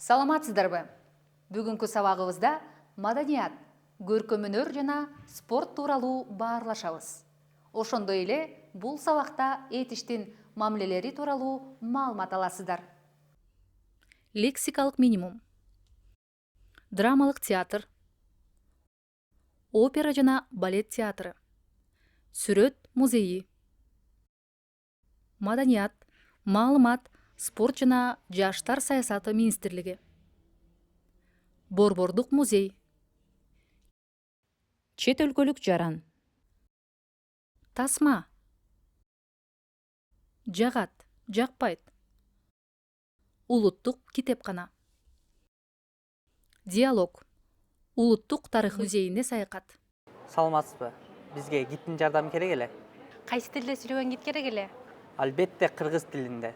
Саламатсыздарбы? Бүгүнкү сабагыбызда маданият, көркөм өнөр жана спорт тууралуу баарлашабыз. Ошондой эле бул сабакта этиштин мамилелери тууралуу маалымат аласыздар. Лексикалык минимум. Драмалык театр, опера жана балет театры, сүрөт музейи, маданият, маалымат, спорт жана жаштар саясаты министрлиги, борбордук музей, чет өлкөлүк жаран, тасма, жагат, жакпайт, улуттук китепкана, диалог, улуттук тарых музейине саякат. Саламатсызбы? Бизге гидтин жардамы керек эле? Кайсы тилде сүйлөгөн гид керек эле? Албетте кыргыз тилинде.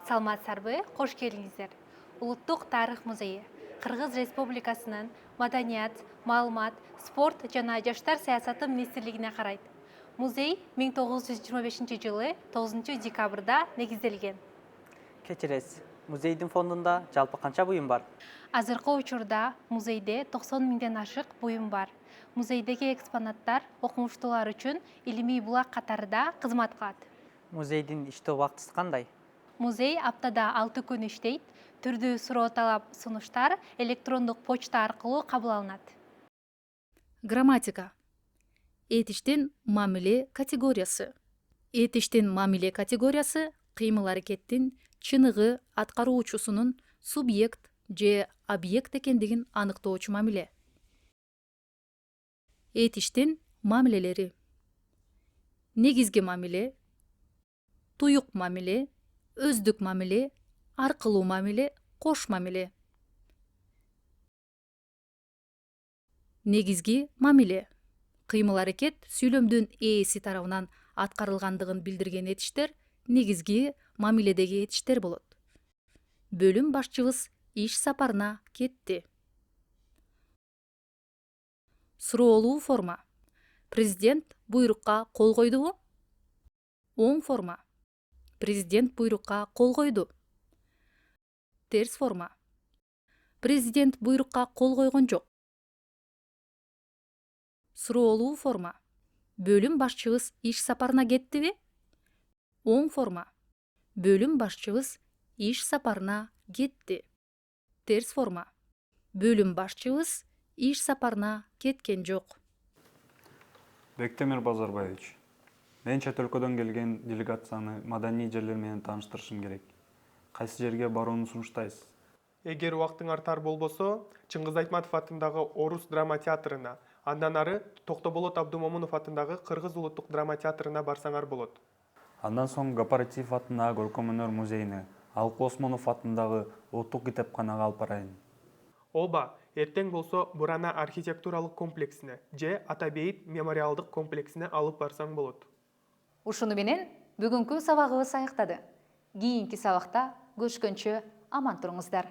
Саламатсыздарбы? Кош келиңиздер. Улуттук тарых музейи Кыргыз Республикасынын маданият, маалымат, спорт жана жаштар саясаты министрлигине карайт. Музей 1925 жылы 9 декабрда негизделген. Кечиресиз, музейдин фондунда жалпы канча буюм бар? Азыркы учурда музейде 90 миңден ашык буюм бар. Музейдеги экспонаттар окумуштуулар үчүн илимий булак катарында кызмат кылат. Музейдин иштөө убактысы кандай? Музей аптада 6 күн иштейт. Түрдүү суроо талап сунуштар электрондук почта аркылуу кабыл алынат. Грамматика. Этиштин мамиле категориясы. Этиштин мамиле категориясы кыймыл-аракеттин чыныгы аткаруучусунун субъект же объект экендигин аныктоочу мамиле. Этиштин мамилелери: негизги мамиле, туюк мамиле, өздүк мамиле, аркылуу мамиле, кош мамиле. Негизги мамиле: кыймыл-аракет сүйлөмдүн ээси тарабынан аткарылгандыгын билдирген этиштер негизги мамиледеги этиштер болот. Бөлүм башчыбыз иш сапарына кетти. Суроолуу форма: президент буйрукка кол койдубу? Оң форма: президент буйрукка кол койду. Терс форма: президент буйрукка кол койгон жок. Суроолуу форма: бөлүм башчыбыз иш сапарына кеттиби? Оң форма: бөлүм башчыбыз иш сапарына кетти. Терс форма: бөлүм башчыбыз иш сапарына кеткен жок. Бектемир Базарбаевич, мен чет өлкөдөн келген делегацияны маданий жерлер менен тааныштырышым керек. Кайсы жерге барууну сунуштайсыз? Эгер убактыңар тар болбосо, Чыңгыз Айтматов атындагы Орус драма театрына, андан ары Токтоболот Абдумомунов атындагы Кыргыз улуттук драма театрына барсаңар болот. Андан соң Гапаратиев атындагы көркөм өнөр музейине, Алкы Осмонов атындагы улуттук китепканага алып барайын. Ооба, эртең болсо Бурана архитектуралык комплексине же Атабейит мемориалдык комплексине алып барсаң болот. Ушуну менен бүгүнкү сабагыбыз аяктады. Кийинки сабакта көрүшкөнчө аман туруңуздар.